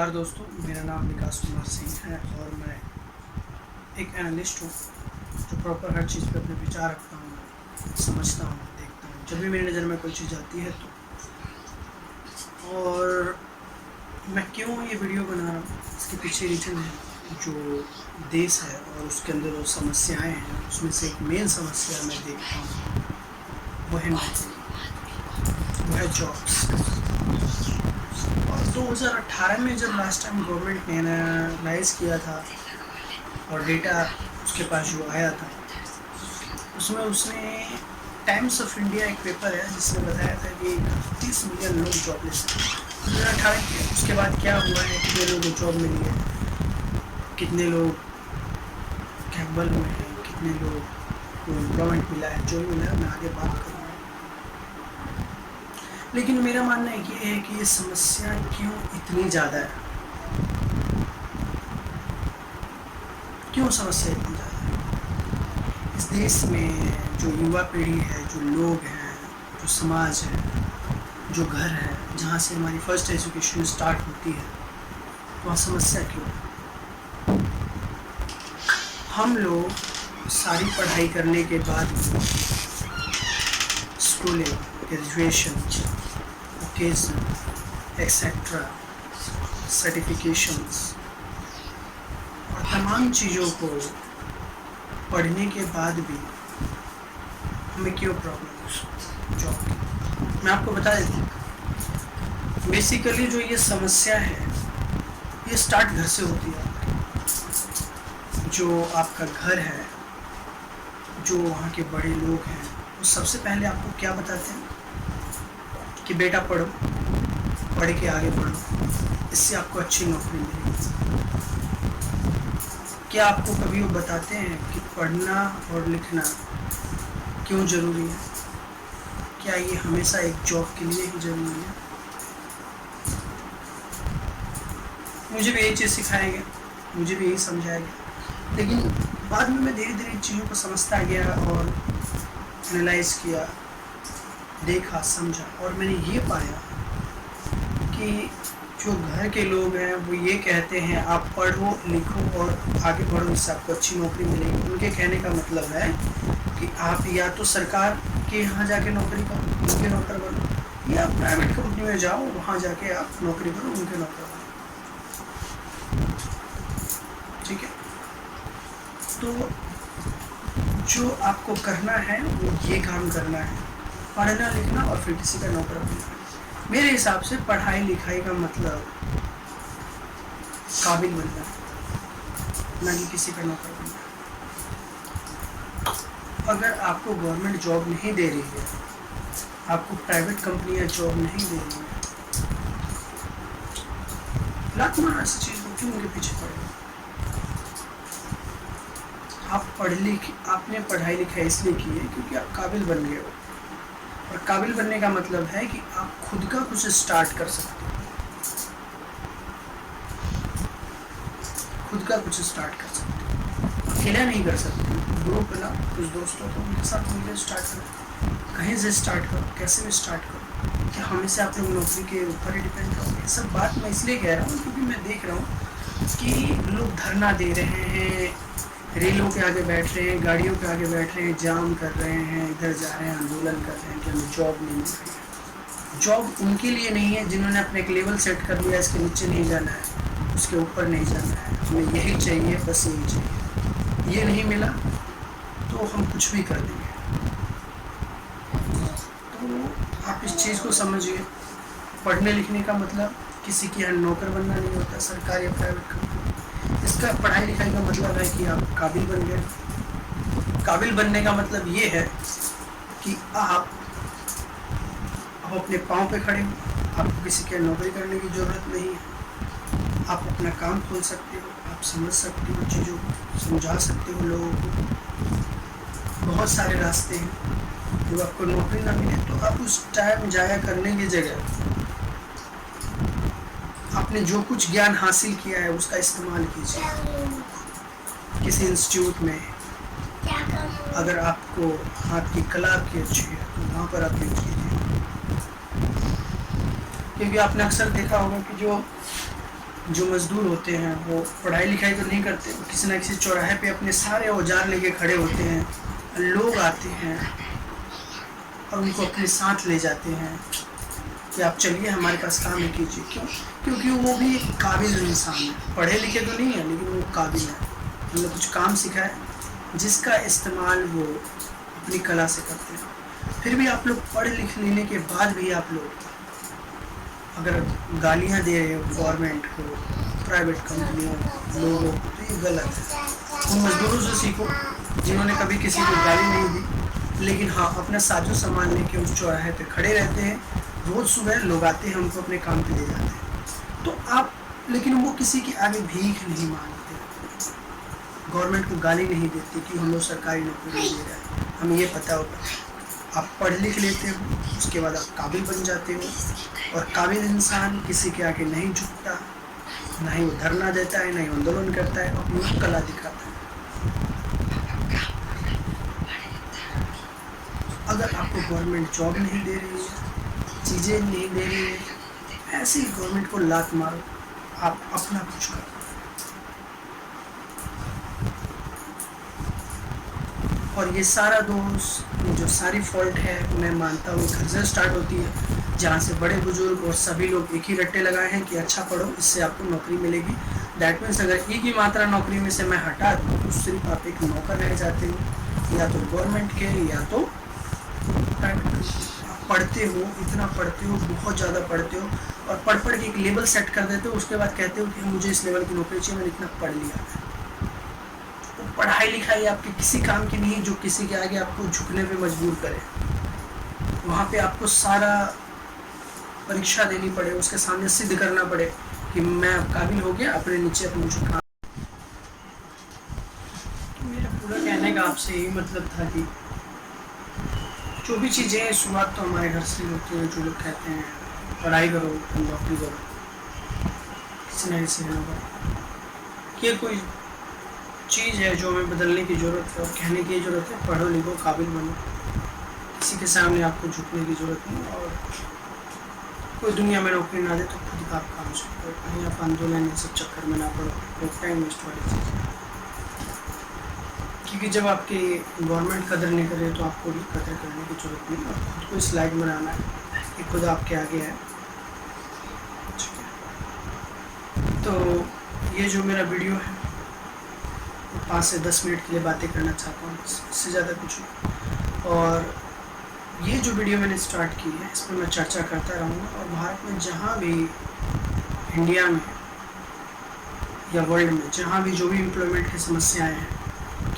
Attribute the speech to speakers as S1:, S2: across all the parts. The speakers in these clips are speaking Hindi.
S1: नमस्कार दोस्तों, मेरा नाम विकास कुमार सिंह है और मैं एक एनालिस्ट हूँ जो प्रॉपर हर चीज़ पे अपने विचार रखता हूँ, समझता हूँ, देखता हूँ जब भी मेरी नज़र में कोई चीज़ आती है तो। और मैं क्यों ये वीडियो बना रहा हूँ, इसके पीछे रीज़न है। जो देश है और उसके अंदर जो समस्याएं हैं, उसमें से एक मेन समस्या मैं देखता हूँ वो है नौकरी, वो है जॉब्स। और 2018 में जब लास्ट टाइम गवर्नमेंट ने एनालाइज किया था और डेटा उसके पास जो आया था, उसमें उसने टाइम्स ऑफ इंडिया एक पेपर है जिसने बताया था कि 30 मिलियन लोग जॉबलेस हैं 2018 के। उसके बाद क्या हुआ है, कितने लोगों को जॉब मिली है, कितने लोग कैपेबल हुए हैं, कितने लोग को एम्प्लॉयमेंट मिला है, जो भी मिला है मैं आगे बात करूँगा। लेकिन मेरा मानना है कि ये समस्या क्यों इतनी ज़्यादा है, क्यों समस्या इतनी ज़्यादा है इस देश में। जो युवा पीढ़ी है, जो लोग हैं, जो समाज है, जो घर है, जहाँ से हमारी फर्स्ट एजुकेशन स्टार्ट होती है, वहाँ समस्या क्यों है। हम लोग सारी पढ़ाई करने के बाद schooling, graduation, vocational etcetera, certifications और तमाम चीज़ों को पढ़ने के बाद भी हमें क्यों प्रॉब्लम है जॉब की। मैं आपको बता देता हूँ, बेसिकली जो ये समस्या है ये स्टार्ट घर से होती है। जो आपका घर है, जो वहाँ के बड़े लोग हैं, वो सबसे पहले आपको क्या बताते हैं कि बेटा पढ़ो, पढ़ के आगे बढ़ो, इससे आपको अच्छी नौकरी मिलेगी। क्या आपको कभी वो बताते हैं कि पढ़ना और लिखना क्यों ज़रूरी है? क्या ये हमेशा एक जॉब के लिए ही ज़रूरी है? मुझे भी यही चीज़ सिखाया गया, मुझे भी यही समझाया गया, लेकिन बाद में मैं धीरे धीरे चीज़ों को समझता गया और एनालाइज किया, देखा, समझा, और मैंने ये पाया कि जो घर के लोग हैं वो ये कहते हैं आप पढ़ो लिखो और आगे बढ़ो, इससे आपको अच्छी नौकरी मिलेगी। उनके कहने का मतलब है कि आप या तो सरकार के यहाँ जाके नौकरी करो, उनके नौकर बनो, या प्राइवेट कंपनी में जाओ, वहाँ जाके आप नौकरी करो, उनके नौकर बनो। ठीक है, तो जो आपको करना है वो ये काम करना है, पढ़ना लिखना और फिर किसी का नौकर बनना। मेरे हिसाब से पढ़ाई लिखाई का मतलब काबिल बनना, ना कि किसी का नौकर बनना। अगर आपको गवर्नमेंट जॉब नहीं दे रही है, आपको प्राइवेट कंपनियां जॉब नहीं दे रही है, लाख मार ऐसी चीज़ को क्यों उनके पीछे पड़े। आपने पढ़ाई लिखाई इसलिए की है क्योंकि आप काबिल बन गए हो, और काबिल बनने का मतलब है कि आप खुद का कुछ स्टार्ट कर सकते हो, खुद का कुछ स्टार्ट कर सकते हो, अकेला नहीं कर सकते। ग्रुप बना, कुछ दोस्तों को उनके साथ मिलकर स्टार्ट करो, कहीं से स्टार्ट करो, कैसे भी स्टार्ट करो। क्या हमेशा आप लोग नौकरी के ऊपर ही डिपेंड करोगे? सब बात मैं इसलिए कह रहा हूँ क्योंकि मैं देख रहा हूँ कि लोग धरना दे रहे हैं, रेलों के आगे बैठ रहे हैं, गाड़ियों के आगे बैठ रहे हैं, जाम कर रहे हैं, इधर जा रहे हैं, आंदोलन कर रहे हैं कि हमें जॉब नहीं मिल रही है। जॉब उनके लिए नहीं है जिन्होंने अपने एक लेवल सेट कर लिया, इसके नीचे नहीं जाना है, उसके ऊपर नहीं जाना है, हमें यही चाहिए, बस यही चाहिए। ये नहीं मिला तो हम कुछ भी कर देंगे। तो आप इस चीज़ को समझिए, पढ़ने लिखने का मतलब किसी के यहाँ नौकर बनना नहीं होता, सरकारी या प्राइवेट कंपनी। इसका पढ़ाई लिखाई का मतलब है कि आप काबिल बन गए। काबिल बनने का मतलब ये है कि आप अपने पाँव पे खड़े हो, आपको किसी के नौकरी करने की ज़रूरत नहीं है, आप अपना काम खोल सकते हो, आप समझ सकते हो चीज़ों को, समझा सकते हो लोगों को। बहुत सारे रास्ते हैं। जब आपको नौकरी ना मिले तो आप उस टाइम जाया करने की जगह आपने जो कुछ ज्ञान हासिल किया है उसका इस्तेमाल कीजिए। किसी इंस्टीट्यूट में अगर आपको हाथ की कला की अच्छी है तो वहाँ पर आप यूज कीजिए, क्योंकि आपने अक्सर देखा होगा कि जो जो मज़दूर होते हैं वो पढ़ाई लिखाई तो नहीं करते, वो किसी न किसी चौराहे पे अपने सारे औजार लेके खड़े होते हैं, लोग आते हैं और उनको अपने साथ ले जाते हैं कि आप चलिए हमारे पास काम है कीजिए। क्यों? क्योंकि वो भी एक काबिल इंसान है, पढ़े लिखे तो नहीं है लेकिन वो काबिल है, उन्होंने कुछ काम सीखा है जिसका इस्तेमाल वो अपनी कला से करते हैं। फिर भी आप लोग पढ़ लिख लेने के बाद भी आप लोग अगर गालियाँ दे रहे हो गवर्नमेंट को, प्राइवेट कंपनियों, लोगों को, तो ये गलत है। उन मजदूरों से सीखो जिन्होंने कभी किसी को गाली नहीं दी, लेकिन हाँ अपना साजो सामान लेके उस चौराहे पे खड़े रहते हैं, रोज़ सुबह लोग आते हैं उनको अपने काम पे ले जाते हैं। तो आप, लेकिन वो किसी के आगे भीख नहीं मांगते, गवर्नमेंट को गाली नहीं देती कि हम लोग सरकारी नौकरी नहीं दे रहे हैं। हमें ये पता होगा आप पढ़ लिख लेते हो, उसके बाद आप काबिल बन जाते हो, और काबिल इंसान किसी के आगे नहीं झुकता, ना ही वो धरना देता है, ना ही आंदोलन करता है, अपनी कला दिखाता है। अगर आपको गवर्नमेंट जॉब नहीं दे रही है, चीज़ें नहीं दे रही है, ऐसे ही गवर्नमेंट को लात मारो, आप अपना कुछ करो। और ये सारा दोष, जो सारी फॉल्ट है, मैं मानता हूँ घर से स्टार्ट होती है, जहाँ से बड़े बुजुर्ग और सभी लोग एक ही रट्टे लगाए हैं कि अच्छा पढ़ो, इससे आपको नौकरी मिलेगी। दैट मीन्स अगर एक ही मात्रा नौकरी में से मैं हटा दूँ तो सिर्फ आप एक नौकर रह जाते हो, या तो गवर्नमेंट के या तो प्राइवेट। आप पढ़ते हो, इतना पढ़ते हो, बहुत ज़्यादा पढ़ते हो, और पढ़ के एक लेवल सेट कर देते हो, उसके बाद कहते हो कि मुझे इस लेवल की नौकरी चाहिए, मैंने इतना पढ़ लिया। पढ़ाई लिखाई आपके किसी काम की नहीं जो किसी के आगे आपको झुकने पे मजबूर करे। वहाँ पे आपको सारा परीक्षा देनी पड़े, उसके सामने सिद्ध करना पड़े कि मैं काबिल हो गया, अपने नीचे अपने झुका। तो मेरा पूरा कहने का आपसे यही मतलब था कि जो भी चीज़ें शुरुआत तो हमारे घर से होती है। जो लोग कहते हैं पढ़ाई करो, नौकरी करो, किसी न किसी नौकरी, ये कोई चीज़ है जो हमें बदलने की ज़रूरत है और कहने की ज़रूरत है। पढ़ो लिखो, काबिल बनो, किसी के सामने आपको झुकने की ज़रूरत नहीं। और कोई दुनिया में नौकरी ना दे तो खुद का आप काम करो, कहीं आप आंदोलन इन सब चक्कर में ना पड़ो, एक टाइम वेस्ट वाली चीज़ है। क्योंकि जब आपकी गवर्नमेंट कदर नहीं करे तो आपको भी कदर करने की ज़रूरत नहीं, और खुद को इस लाइक बनाना है कि खुद आपके आगे है। तो ये जो मेरा वीडियो है 5 से 10 मिनट के लिए बातें करना चाहता हूँ, इससे ज़्यादा कुछ नहीं। और ये जो वीडियो मैंने स्टार्ट की है इस पर मैं चर्चा करता रहूँगा, और भारत में जहाँ भी, इंडिया में या वर्ल्ड में जहाँ भी जो भी एम्प्लॉयमेंट की समस्याएं हैं,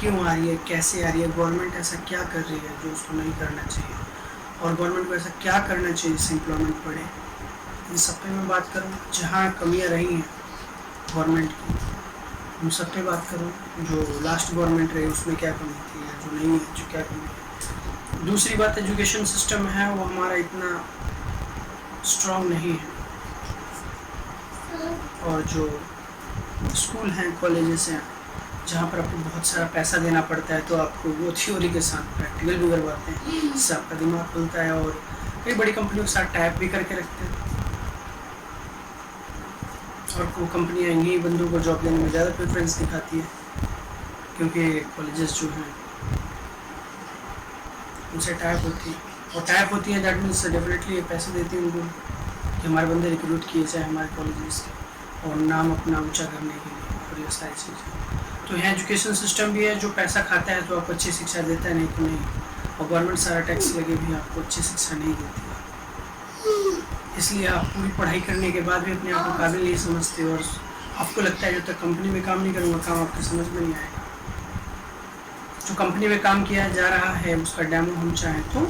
S1: क्यों आ रही है, कैसे आ रही है, गवर्नमेंट ऐसा क्या कर रही है जो उसको नहीं करना चाहिए, और गवर्नमेंट को ऐसा क्या करना चाहिए जिससे एम्प्लॉयमेंट बढ़े, इन सब पे मैं बात करूँ। जहाँ कमियाँ रही हैं गवर्नमेंट की उन सब पे बात करूँ, जो लास्ट गवर्नमेंट रही उसमें क्या कमी थी, या जो नहीं है जो क्या कमी है। दूसरी बात, एजुकेशन सिस्टम है वो हमारा इतना स्ट्रॉन्ग नहीं है, और जो स्कूल हैं, कॉलेजेस हैं, जहाँ पर आपको बहुत सारा पैसा देना पड़ता है, तो आपको वो थ्योरी के साथ प्रैक्टिकल भी करवाते हैं, इससे आपका दिमाग खुलता है, और कई बड़ी कंपनियों के साथ टाइप भी करके रखते हैं, और वो कंपनियाँ इन्हीं बंदों को जॉब लेने में ज़्यादा प्रेफरेंस दिखाती है, क्योंकि कॉलेजेस जो हैं उनसे टाइप होती है, और टाइप होती है दैट मीन्स डेफिनेटली पैसे देती हैं उनको कि हमारे बंदे रिक्रूट किए जाए हमारे कॉलेजेस के, और नाम अपना ऊंचा करने के लिए, और ये सारी चीज़ें। तो यहाँ एजुकेशन सिस्टम भी है, जो पैसा खाता है तो आपको अच्छी शिक्षा देता है, नहीं तो नहीं, और गवर्नमेंट सारा टैक्स लगे भी आपको अच्छी शिक्षा नहीं देती है। इसलिए आप पूरी पढ़ाई करने के बाद भी अपने आप को काबिल नहीं समझते, और आपको लगता है जब तक कंपनी में काम नहीं करूँगा काम आपकी समझ में नहीं आएगा। जो कंपनी में काम किया जा रहा है उसका डेमो हम चाहें तो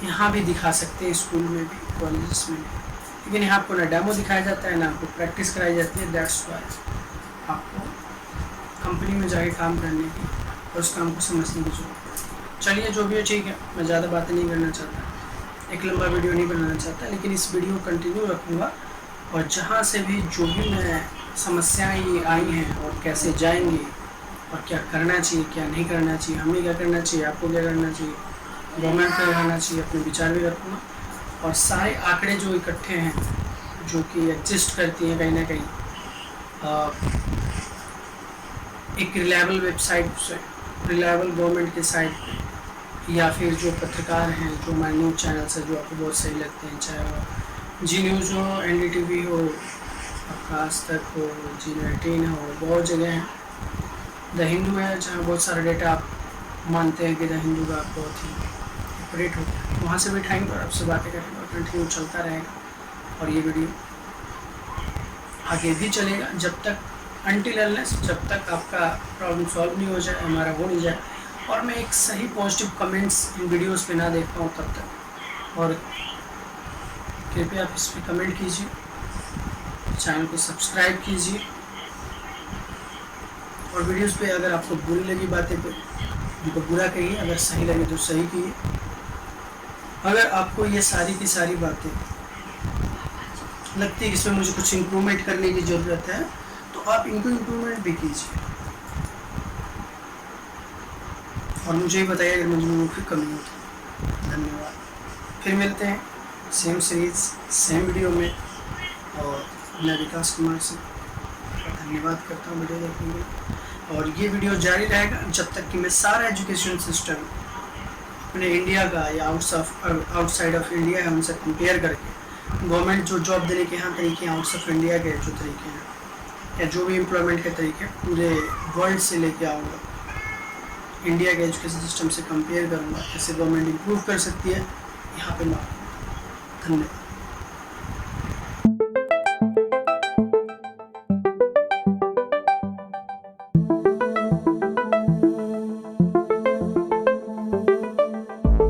S1: यहाँ भी दिखा सकते हैं, स्कूल में भी, कॉलेजेस में भी, लेकिन यहाँ आपको ना डेमो दिखाया जाता है, ना आपको प्रैक्टिस कराई जाती है। दैट्स वाई आपको कंपनी में जाके काम करने की और उस काम को समझने की जरूरत है। चलिए जो भी है ठीक है, मैं ज़्यादा बातें नहीं करना चाहता, एक लंबा वीडियो नहीं बनाना चाहता, लेकिन इस वीडियो को कंटिन्यू रखूँगा, और जहाँ से भी जो भी मैं समस्याएँ आई हैं और कैसे जाएंगी, और क्या करना चाहिए क्या नहीं करना चाहिए, हमें क्या करना चाहिए, आपको क्या करना चाहिए, गवर्नमेंट क्या करना चाहिए, अपने विचार भी रखूँगा। और सारे आंकड़े जो इकट्ठे हैं, जो कि एग्जिस्ट करती हैं कहीं ना कहीं, एक रिलायबल वेबसाइट से, रिलायबल गवर्नमेंट के साइट पे, या फिर जो पत्रकार हैं, जो हमारे न्यूज़ चैनल्स हैं जो आपको बहुत सही लगते हैं, चाहे वो जी न्यूज़ हो, NDTV हो, आपका आज तक हो, G19 हो, बहुत जगह हैं। द हिंदू है जहाँ बहुत सारा डेटा आप मानते हैं कि द हिंदू का बहुत ही एक्यूरेट होता है, वहाँ से भी उठाएंगे और आपसे बातें करेंगे और कंटिन्यू चलता रहेगा। और ये वीडियो आगे भी चलेगा जब तक, अनटिल अनलेस, जब तक आपका प्रॉब्लम सॉल्व नहीं हो जाए, हमारा हो नहीं जाए, और मैं एक सही पॉजिटिव कमेंट्स इन वीडियोस पे ना देख पाऊँ तब तक। और कृपया आप इस पर कमेंट कीजिए, चैनल को सब्सक्राइब कीजिए, और वीडियोस पे अगर आपको बुरी लगी बातें तो उनको बुरा कहिए, अगर सही लगे तो सही कहिए। अगर आपको ये सारी की सारी बातें लगती है कि इसमें मुझे कुछ इम्प्रूवमेंट करने की ज़रूरत है, तो आप इनको इम्प्रूवमेंट भी कीजिए और मुझे ही बताइए अगर मुझे कोई कमी हो तो। धन्यवाद। फिर मिलते हैं सेम सीरीज सेम वीडियो में, और मैं विकास कुमार से धन्यवाद करता हूँ वीडियो देखने के लिए। और ये वीडियो जारी रहेगा जब तक कि मैं सारा एजुकेशन सिस्टम अपने इंडिया का या आउटसाइड ऑफ इंडिया है उनसे कंपेयर करके, गवर्नमेंट जो जॉब देने के यहाँ तरीके हैं, आउट्स ऑफ इंडिया के जो तरीके हैं, या जो भी एम्प्लॉयमेंट के तरीके पूरे वर्ल्ड से लेके आऊँगा, इंडिया के एजुकेशन सिस्टम से कंपेयर करूँगा, कैसे गवर्नमेंट इम्प्रूव कर सकती है, यहाँ पे मैं। धन्यवाद।